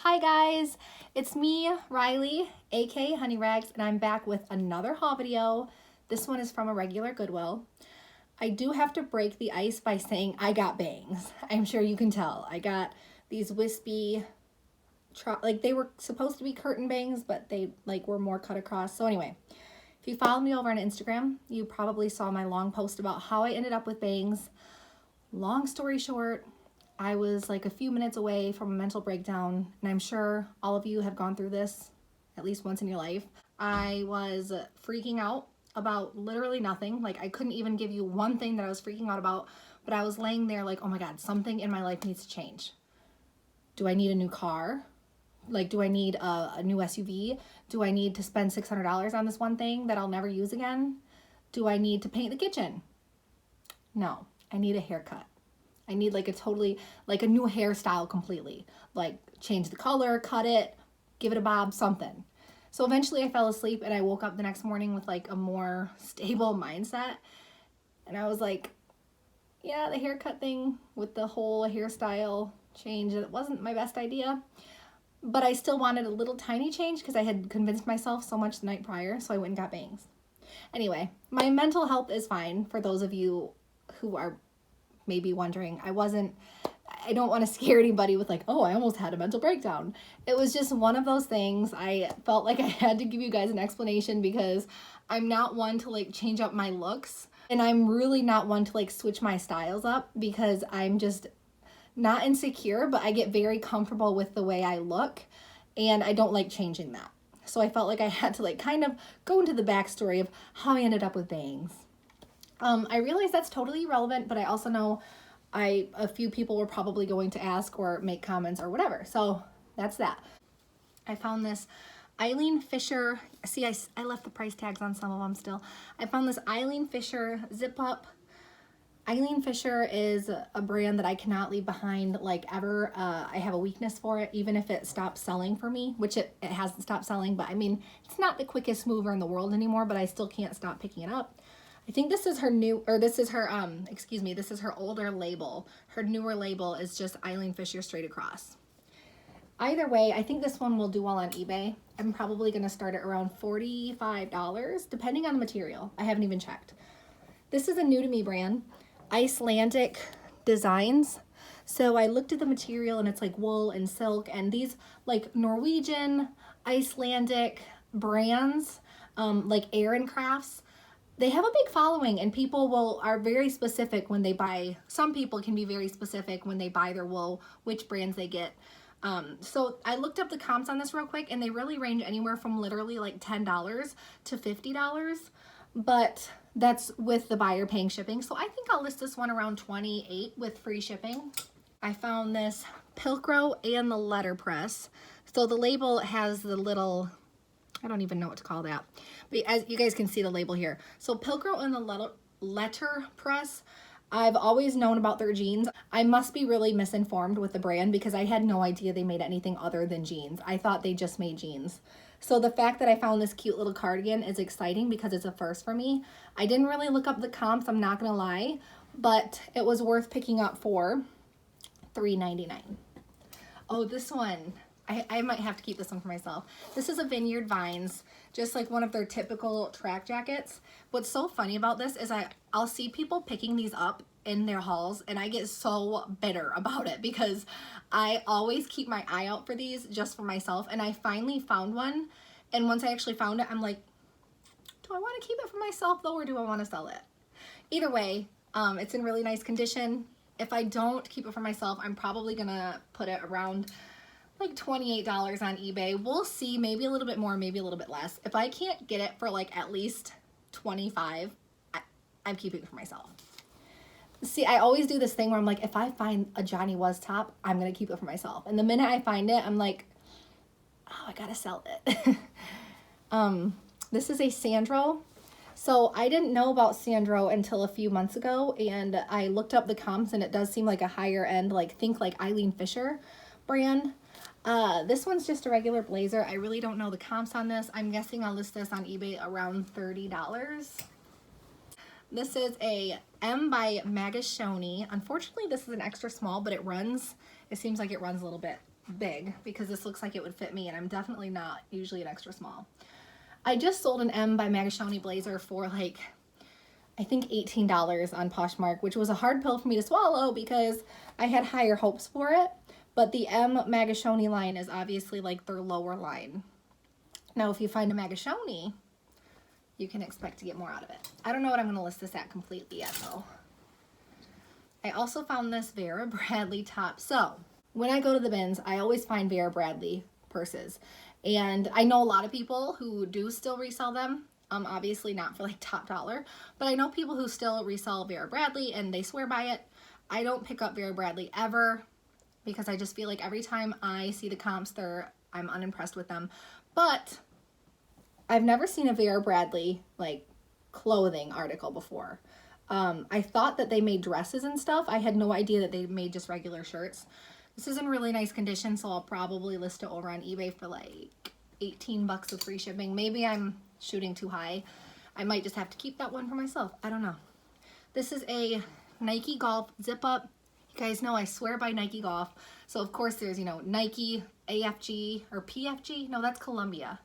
Hi guys, it's me, Riley, aka Honey Rags, and I'm back with another haul video. This one is from a regular Goodwill. I do have to break the ice by saying I got bangs. I'm sure you can tell. I got these wispy, like they were supposed to be curtain bangs, but they were more cut across. So anyway, if you follow me over on Instagram, you probably saw my long post about how I ended up with bangs. Long story short, I was like a few minutes away from a mental breakdown, and I'm sure all of you have gone through this at least once in your life. I was freaking out about literally nothing. Like, I couldn't even give you one thing that I was freaking out about, but I was laying there like, oh my God, something in my life needs to change. Do I need a new car? Like, do I need a new SUV? Do I need to spend $600 on this one thing that I'll never use again? Do I need to paint the kitchen? No, I need a haircut. I need like a new hairstyle completely. Like, change the color, cut it, give it a bob, something. So eventually I fell asleep and I woke up the next morning with like a more stable mindset. And I was like, yeah, the haircut thing with the whole hairstyle change, it wasn't my best idea. But I still wanted a little tiny change because I had convinced myself so much the night prior, so I went and got bangs. Anyway, my mental health is fine, for those of you who are maybe wondering. I don't want to scare anybody with like, oh, I almost had a mental breakdown. It was just one of those things. I felt like I had to give you guys an explanation because I'm not one to like change up my looks, and I'm really not one to like switch my styles up because I'm just not insecure, but I get very comfortable with the way I look and I don't like changing that. So I felt like I had to like kind of go into the backstory of how I ended up with bangs. I realize that's totally irrelevant, but I also know a few people were probably going to ask or make comments or whatever. So that's that. I found this Eileen Fisher. See, I left the price tags on some of them still. I found this Eileen Fisher zip up. Eileen Fisher is a brand that I cannot leave behind like ever. I have a weakness for it, even if it stops selling for me, which it hasn't stopped selling, but I mean, it's not the quickest mover in the world anymore, but I still can't stop picking it up. I think this is her new, or this is her, this is her older label. Her newer label is just Eileen Fisher straight across. Either way, I think this one will do well on eBay. I'm probably going to start at around $45, depending on the material. I haven't even checked. This is a new to me brand, Icelandic Designs. So I looked at the material and it's like wool and silk, and these like Norwegian, Icelandic brands, like Aaron Crafts, they have a big following, and people are very specific when they buy. Some people can be very specific when they buy their wool, which brands they get. So I looked up the comps on this real quick, and they really range anywhere from literally like $10 to $50, but that's with the buyer paying shipping. So I think I'll list this one around $28 with free shipping. I found this Pilcrow and the letterpress. So the label has the little, I don't even know what to call that, but as you guys can see the label here. So Pilcrow and the letterpress, I've always known about their jeans. I must be really misinformed with the brand because I had no idea they made anything other than jeans. I thought they just made jeans. So the fact that I found this cute little cardigan is exciting because it's a first for me. I didn't really look up the comps, I'm not gonna lie, but it was worth picking up for $3.99. Oh, this one. I might have to keep this one for myself. This is a Vineyard Vines, just like one of their typical track jackets. What's so funny about this is I'll see people picking these up in their hauls, and I get so bitter about it because I always keep my eye out for these just for myself, and I finally found one, and once I actually found it, I'm like, do I want to keep it for myself though, or do I want to sell it? Either way, it's in really nice condition. If I don't keep it for myself, I'm probably gonna put it around like $28 on eBay. We'll see, maybe a little bit more, maybe a little bit less. If I can't get it for like at least $25, I'm keeping it for myself. See, I always do this thing where I'm like, if I find a Johnny Was top, I'm gonna keep it for myself. And the minute I find it, I'm like, oh, I gotta sell it. This is a Sandro. So I didn't know about Sandro until a few months ago, and I looked up the comps, and it does seem like a higher end, like think like Eileen Fisher brand. This one's just a regular blazer. I really don't know the comps on this. I'm guessing I'll list this on eBay around $30. This is a M by Magashoni. Unfortunately, this is an extra small, but it seems like it runs a little bit big because this looks like it would fit me, and I'm definitely not usually an extra small. I just sold an M by Magashoni blazer for like, I think $18 on Poshmark, which was a hard pill for me to swallow because I had higher hopes for it. But the M Magashoni line is obviously like their lower line. Now, if you find a Magashoni, you can expect to get more out of it. I don't know what I'm going to list this at completely yet, though. I also found this Vera Bradley top. So, when I go to the bins, I always find Vera Bradley purses. And I know a lot of people who do still resell them. Obviously not for like top dollar, but I know people who still resell Vera Bradley and they swear by it. I don't pick up Vera Bradley ever because I just feel like every time I see the comps, I'm unimpressed with them. But I've never seen a Vera Bradley like clothing article before. I thought that they made dresses and stuff. I had no idea that they made just regular shirts. This is in really nice condition, so I'll probably list it over on eBay for like 18 bucks with free shipping. Maybe I'm shooting too high. I might just have to keep that one for myself. I don't know. This is a Nike Golf zip up. You guys know I swear by Nike Golf. So of course there's, you know, Nike, AFG, or PFG. No, that's Columbia.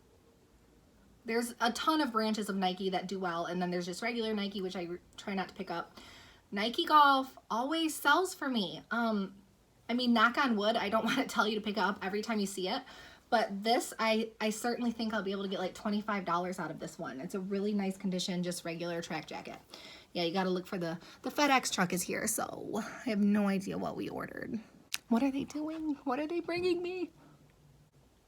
There's a ton of branches of Nike that do well, and then there's just regular Nike, which I try not to pick up. Nike Golf always sells for me. I mean, knock on wood, I don't want to tell you to pick up every time you see it, but this, I certainly think I'll be able to get like $25 out of this one. It's a really nice condition, just regular track jacket. Yeah, you got to look for the FedEx truck is here, so I have no idea what we ordered. What are they doing? What are they bringing me?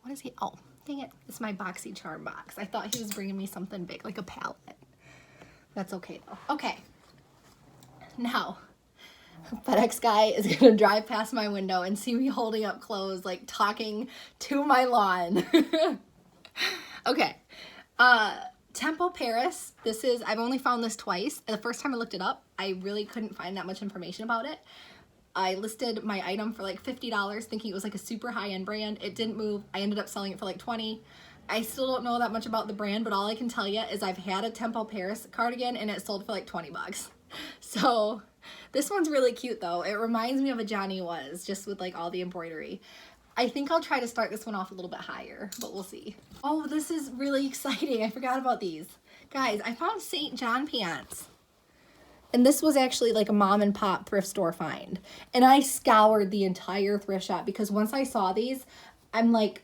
What is he? Oh, dang it. It's my Boxy Charm box. I thought he was bringing me something big, like a pallet. That's okay, though. Okay. Now, FedEx guy is going to drive past my window and see me holding up clothes, like talking to my lawn. Okay. Tempo Paris. I've only found this twice. The first time I looked it up, I really couldn't find that much information about it. I listed my item for like $50 thinking it was like a super high-end brand. It didn't move. I ended up selling it for like $20. I still don't know that much about the brand, but all I can tell you is I've had a Tempo Paris cardigan and it sold for like 20 bucks. So this one's really cute though. It reminds me of a Johnny Was, just with like all the embroidery. I think I'll try to start this one off a little bit higher, but we'll see. Oh, this is really exciting. I forgot about these. Guys, I found St. John pants. And this was actually like a mom and pop thrift store find. And I scoured the entire thrift shop because once I saw these, I'm like,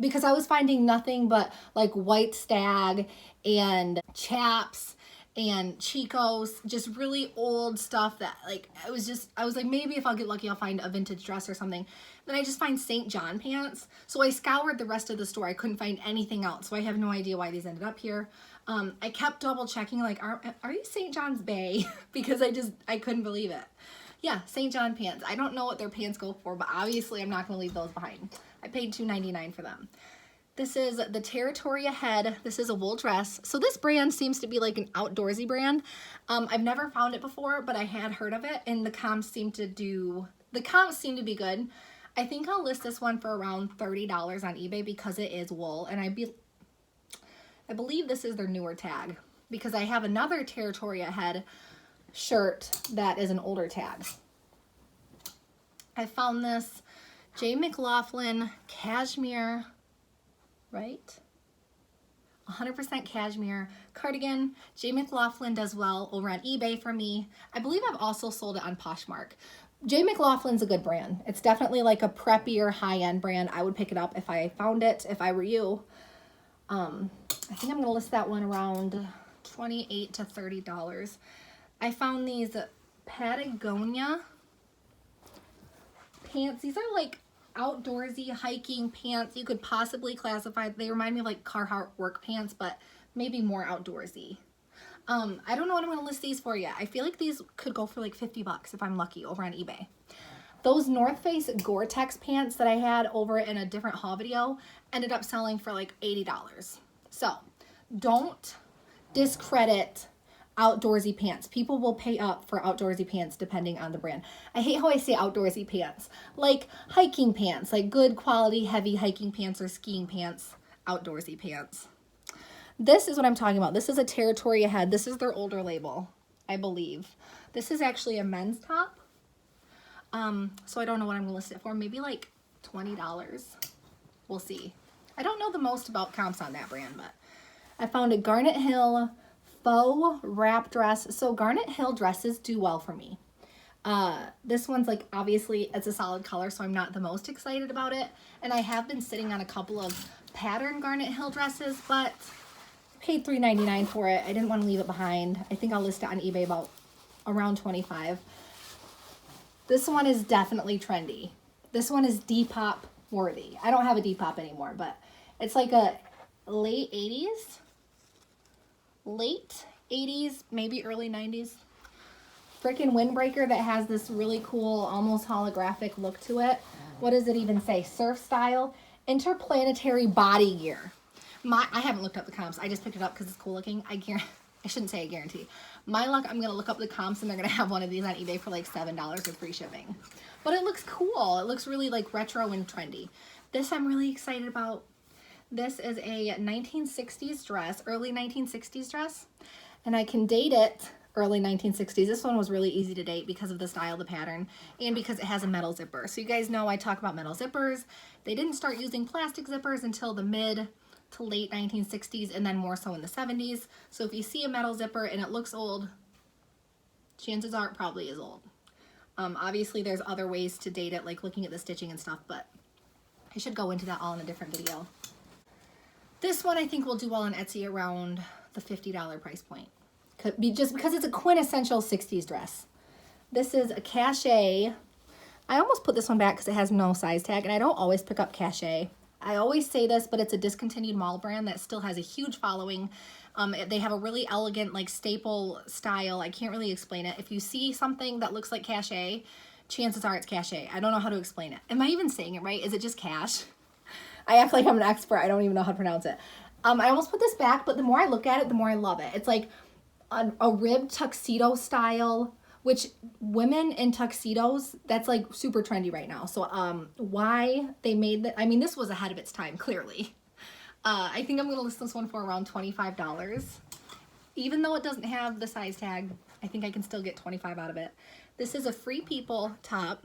because I was finding nothing but like White Stag and Chaps and Chico's, just really old stuff that like, I was like, maybe if I'll get lucky, I'll find a vintage dress or something. Then I just find St. John pants. So I scoured the rest of the store. I couldn't find anything else. So I have no idea why these ended up here. I kept double checking, like, are these St. John's Bay? Because I couldn't believe it. Yeah, St. John pants. I don't know what their pants go for, but obviously I'm not going to leave those behind. I paid $2.99 for them. This is the Territory Ahead. This is a wool dress. So this brand seems to be like an outdoorsy brand. I've never found it before, but I had heard of it, and the comps seem to be good. I think I'll list this one for around $30 on eBay because it is wool, and I believe this is their newer tag because I have another Territory Ahead shirt that is an older tag. I found this J. McLaughlin cashmere, right? 100% cashmere cardigan. J. McLaughlin does well over on eBay for me. I believe I've also sold it on Poshmark. J. McLaughlin's a good brand. It's definitely like a preppier high-end brand. I would pick it up if I found it, if I were you. I think I'm going to list that one around $28 to $30. I found these Patagonia pants. These are like outdoorsy hiking pants. You could possibly classify, they remind me of like Carhartt work pants, but maybe more outdoorsy. I don't know what I'm going to list these for yet. I feel like these could go for like 50 bucks if I'm lucky over on eBay. Those North Face Gore-Tex pants that I had over in a different haul video ended up selling for like $80. So don't discredit outdoorsy pants. People will pay up for outdoorsy pants depending on the brand. I hate how I say outdoorsy pants. Like hiking pants, like good quality heavy hiking pants or skiing pants, outdoorsy pants. This is what I'm talking about. This is a Territory Ahead. This is their older label, I believe. This is actually a men's top. So I don't know what I'm going to list it for. Maybe like $20. We'll see. I don't know the most about comps on that brand, but I found a Garnet Hill faux wrap dress. So Garnet Hill dresses do well for me. This one's like, obviously it's a solid color, so I'm not the most excited about it. And I have been sitting on a couple of pattern Garnet Hill dresses, but I paid $3.99 for it. I didn't want to leave it behind. I think I'll list it on eBay about around $25. This one is definitely trendy. This one is Depop worthy. I don't have a Depop anymore, but it's like a late 80s, maybe early 90s. Freaking windbreaker that has this really cool, almost holographic look to it. What does it even say? Surf style, interplanetary body gear. I haven't looked up the comps. I just picked it up because it's cool looking. I shouldn't say I guarantee. My luck, I'm going to look up the comps and they're going to have one of these on eBay for like $7 with free shipping. But it looks cool. It looks really like retro and trendy. This I'm really excited about. This is a 1960s dress, early 1960s dress. And I can date it early 1960s. This one was really easy to date because of the style, the pattern, and because it has a metal zipper. So you guys know I talk about metal zippers. They didn't start using plastic zippers until the mid to late 1960s and then more so in the 70s. So if you see a metal zipper and it looks old, chances are it probably is old. Obviously there's other ways to date it, like looking at the stitching and stuff, but I should go into that all in a different video. This one I think will do well on Etsy around the $50 price point. Just because it's a quintessential 60s dress. This is a cachet. I almost put this one back because it has no size tag, and I don't always pick up cachet. I always say this, but it's a discontinued mall brand that still has a huge following. They have a really elegant, like staple style. I can't really explain it. If you see something that looks like cachet, chances are it's cachet. I don't know how to explain it. Am I even saying it right? Is it just cash? I act like I'm an expert. I don't even know how to pronounce it. I almost put this back, but the more I look at it, the more I love it. It's like a ribbed tuxedo style, which women in tuxedos, that's like super trendy right now. So why they made that, I mean, this was ahead of its time, clearly. I think I'm going to list this one for around $25. Even though it doesn't have the size tag, I think I can still get $25 out of it. This is a Free People top.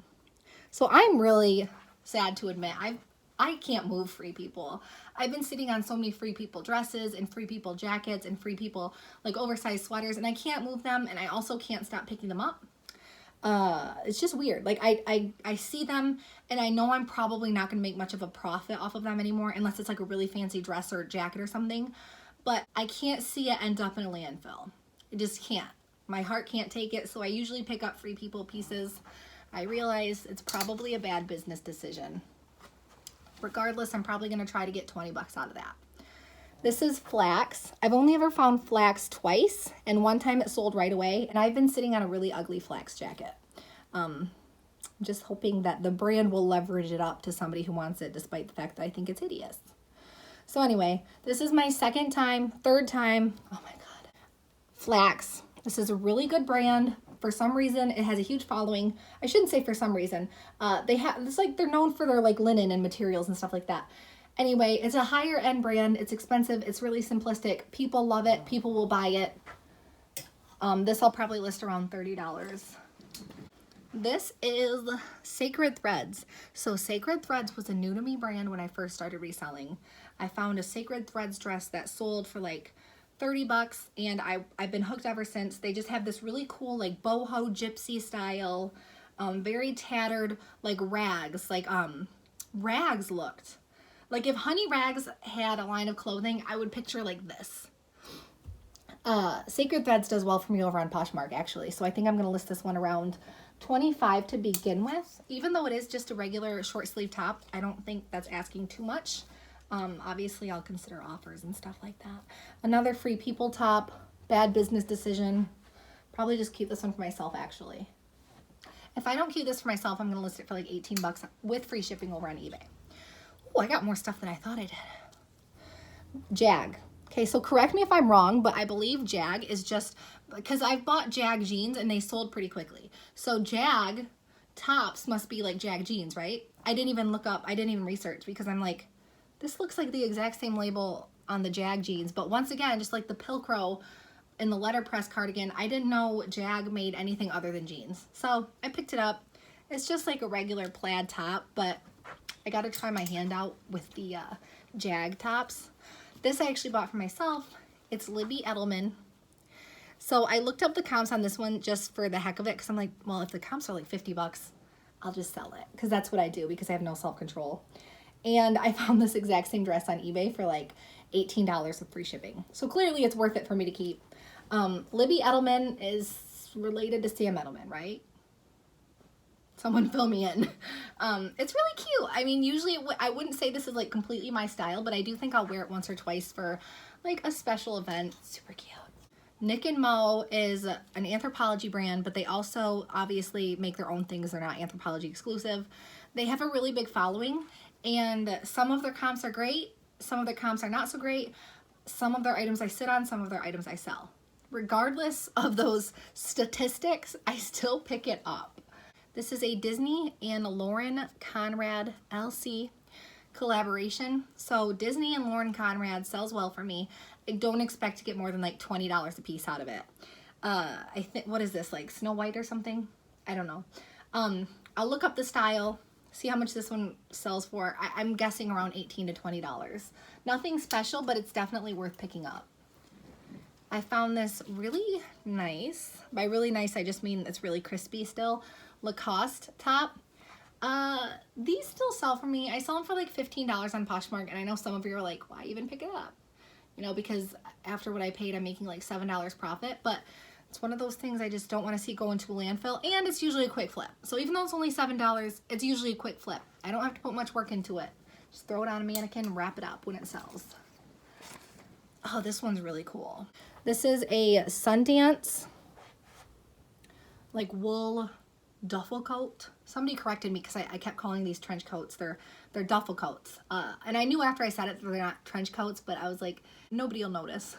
So I'm really sad to admit, I can't move Free People. I've been sitting on so many Free People dresses and Free People jackets and Free People like oversized sweaters, and I can't move them, and I also can't stop picking them up. It's just weird. Like I see them and I know I'm probably not going to make much of a profit off of them anymore unless it's like a really fancy dress or jacket or something, but I can't see it end up in a landfill. I just can't. My heart can't take it, so I usually pick up Free People pieces. I realize it's probably a bad business decision. Regardless, I'm probably going to try to get 20 bucks out of that. This is flax. I've only ever found flax twice, and one time it sold right away, and I've been sitting on a really ugly flax jacket. I'm just hoping that the brand will leverage it up to somebody who wants it, despite the fact that I think it's hideous. So anyway, this is my third time, oh my God, flax. This is a really good brand. For some reason, it has a huge following. I shouldn't say for some reason. It's like they're known for their like linen and materials and stuff like that. Anyway, it's a higher end brand. It's expensive. It's really simplistic. People love it. People will buy it. This I'll probably list around $30. This is Sacred Threads. So Sacred Threads was a new to me brand when I first started reselling. I found a Sacred Threads dress that sold for like 30 bucks, and I've been hooked ever since. They just have this really cool like boho gypsy style, very tattered like rags, like rags looked. Like if Honey Rags had a line of clothing, I would picture like this. Sacred Threads does well for me over on Poshmark actually, so I think I'm going to list this one around $25 to begin with. Even though it is just a regular short sleeve top, I don't think that's asking too much. Obviously I'll consider offers and stuff like that. Another Free People top, bad business decision. Probably just keep this one for myself actually. If I don't keep this for myself, I'm going to list it for like 18 bucks with free shipping over on eBay. Oh, I got more stuff than I thought I did. Jag. Okay, so correct me if I'm wrong, but I believe Jag is just, because I've bought Jag jeans and they sold pretty quickly. So Jag tops must be like Jag jeans, right? I didn't even look up, I didn't even research because I'm like, this looks like the exact same label on the Jag jeans. But once again, just like the Pilcrow and the letterpress cardigan, I didn't know Jag made anything other than jeans. So I picked it up. It's just like a regular plaid top, but I got to try my hand out with the Jag tops. This I actually bought for myself. It's Libby Edelman. So I looked up the comps on this one just for the heck of it, because I'm like, well, if the comps are like 50 bucks, I'll just sell it, because that's what I do, because I have no self-control. And I found this exact same dress on eBay for like $18 with free shipping. So clearly it's worth it for me to keep. Libby Edelman is related to Sam Edelman, right? Someone fill me in. It's really cute. I mean, usually I wouldn't say this is like completely my style, but I do think I'll wear it once or twice for like a special event. Super cute. Nick and Mo is an Anthropologie brand, but they also obviously make their own things. They're not Anthropologie exclusive. They have a really big following, and some of their comps are great. Some of their comps are not so great. Some of their items I sit on, some of their items I sell. Regardless of those statistics, I still pick it up. This is a Disney and Lauren Conrad LC collaboration. So Disney and Lauren Conrad sells well for me. I don't expect to get more than like $20 a piece out of it. I think, what is this, like Snow White or something? I don't know. I'll look up the style, see how much this one sells for. I'm guessing around $18 to $20. Nothing special, but it's definitely worth picking up. I found this really nice. By really nice, I just mean it's really crispy still. Lacoste top. These still sell for me. I sell them for like $15 on Poshmark, and I know some of you are like, why even pick it up? You know, because after what I paid, I'm making like $7 profit, but it's one of those things I just don't want to see go into a landfill, and it's usually a quick flip. So even though it's only $7, it's usually a quick flip. I don't have to put much work into it. Just throw it on a mannequin and wrap it up when it sells. Oh, this one's really cool. This is a Sundance, like wool duffel coat. Somebody corrected me because I kept calling these trench coats. They're duffel coats. And I knew after I said it that they're not trench coats, but I was like, nobody will notice.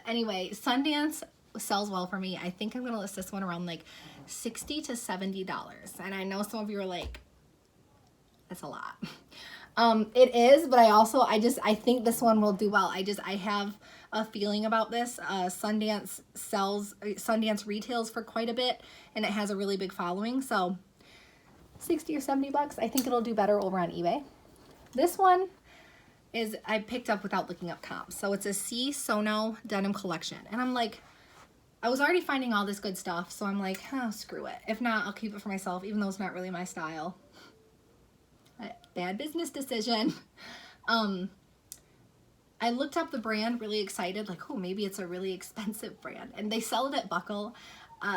Anyway, Sundance sells well for me. I think I'm gonna list this one around like $60 to $70. And I know some of you are like, that's a lot. It is, but I think this one will do well. I have a feeling about this. Sundance retails for quite a bit, and it has a really big following. So 60 or 70 bucks. I think it'll do better over on eBay. This one is I picked up without looking up comps. So it's a C Sono denim collection. And I'm like, I was already finding all this good stuff. So I'm like, oh, screw it. If not, I'll keep it for myself, even though it's not really my style. Bad business decision. I looked up the brand, really excited, like, oh, maybe it's a really expensive brand. And they sell it at Buckle.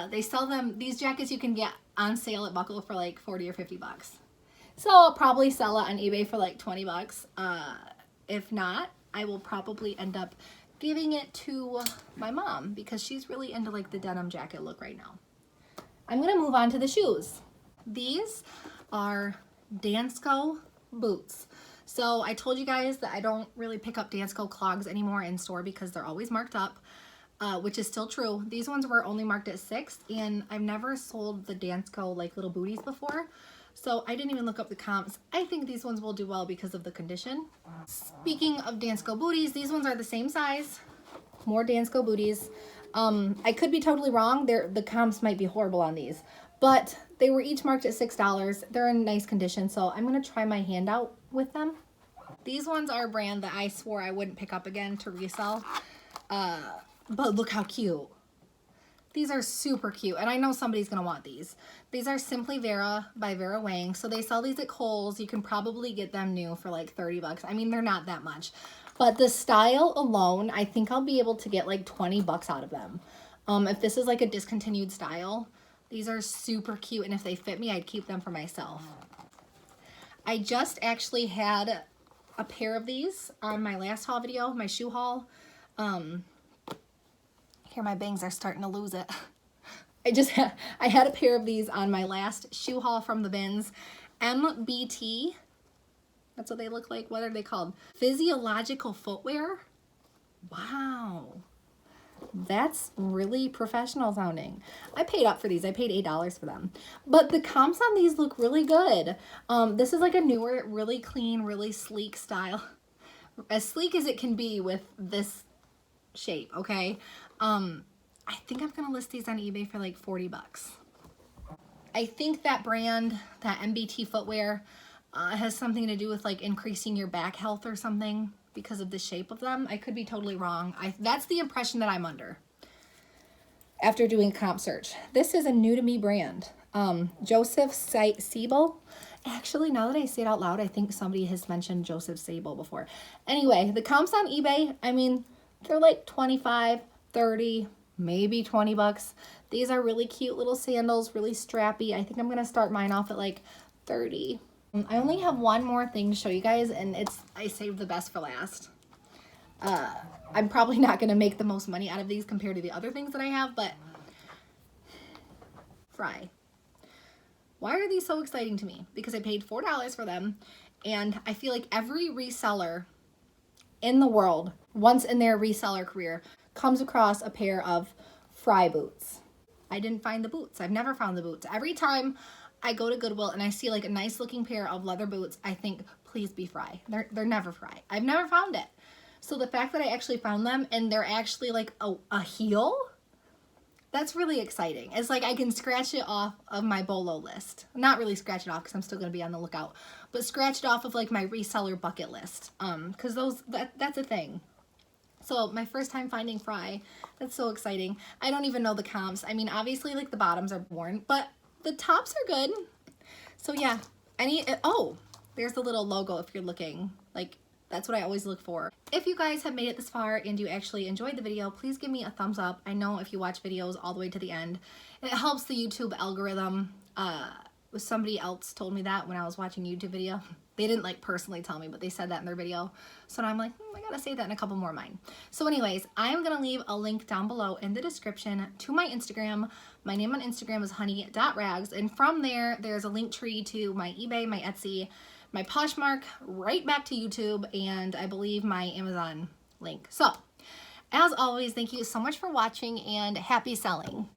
They sell them, these jackets you can get on sale at Buckle for like 40 or 50 bucks. So I'll probably sell it on eBay for like 20 bucks. If not, I will probably end up giving it to my mom because she's really into like the denim jacket look right now. I'm gonna move on to the shoes. These are Dansko boots. So I told you guys that I don't really pick up Dansko clogs anymore in store because they're always marked up, which is still true. These ones were only marked at $6, and I've never sold the Dansko like little booties before, so I didn't even look up the comps. I think these ones will do well because of the condition. Speaking of Dansko booties, these ones are the same size. More Dansko booties. I could be totally wrong. The comps might be horrible on these, but they were each marked at $6. They're in nice condition, so I'm gonna try my hand out with them. These ones are a brand that I swore I wouldn't pick up again to resell, but look how cute. These are super cute, and I know somebody's gonna want these. These are Simply Vera by Vera Wang. So they sell these at Kohl's. You can probably get them new for like 30 bucks. I mean, they're not that much, but the style alone, I think I'll be able to get like 20 bucks out of them. If this is like a discontinued style, these are super cute, and if they fit me, I'd keep them for myself. I just actually had a pair of these on my last haul video, my shoe haul. Here, my bangs are starting to lose it. I had a pair of these on my last shoe haul from the bins. MBT, that's what they look like. What are they called? Physiological footwear. Wow. That's really professional sounding. I paid up for these. I paid $8 for them. But the comps on these look really good. This is like a newer, really clean, really sleek style. As sleek as it can be with this shape, okay? I think I'm gonna list these on eBay for like 40 bucks. I think that brand, that MBT footwear, It has something to do with like increasing your back health or something because of the shape of them. I could be totally wrong. That's the impression that I'm under after doing a comp search. This is a new to me brand. Joseph Sable. Actually, now that I say it out loud, I think somebody has mentioned Joseph Sable before. Anyway, the comps on eBay, I mean, they're like 25, 30, maybe 20 bucks. These are really cute little sandals, really strappy. I think I'm gonna start mine off at like 30. I only have one more thing to show you guys, and I saved the best for last. I'm probably not gonna make the most money out of these compared to the other things that I have, but Fry. Why are these so exciting to me? Because I paid $4 for them, and I feel like every reseller in the world, once in their reseller career, comes across a pair of Fry boots. I didn't find the boots. I've never found the boots. Every time I go to Goodwill and I see like a nice looking pair of leather boots, I think, please be Fry. They're never Fry. I've never found it. So the fact that I actually found them and they're actually like a heel, that's really exciting. It's like I can scratch it off of my BOLO list. Not really scratch it off because I'm still going to be on the lookout, but scratch it off of like my reseller bucket list. Because that's a thing. So my first time finding Fry, that's so exciting. I don't even know the comps. I mean, obviously like the bottoms are worn, but the tops are good. So yeah, oh, there's the little logo if you're looking. Like, that's what I always look for. If you guys have made it this far and you actually enjoyed the video, please give me a thumbs up. I know if you watch videos all the way to the end, it helps the YouTube algorithm. Somebody else told me that when I was watching a YouTube video. They didn't like personally tell me, but they said that in their video. So now I'm like, I gotta say that in a couple more of mine. So anyways, I'm gonna leave a link down below in the description to my Instagram. My name on Instagram is honey.rags. And from there, there's a link tree to my eBay, my Etsy, my Poshmark, right back to YouTube, and I believe my Amazon link. So, as always, thank you so much for watching and happy selling.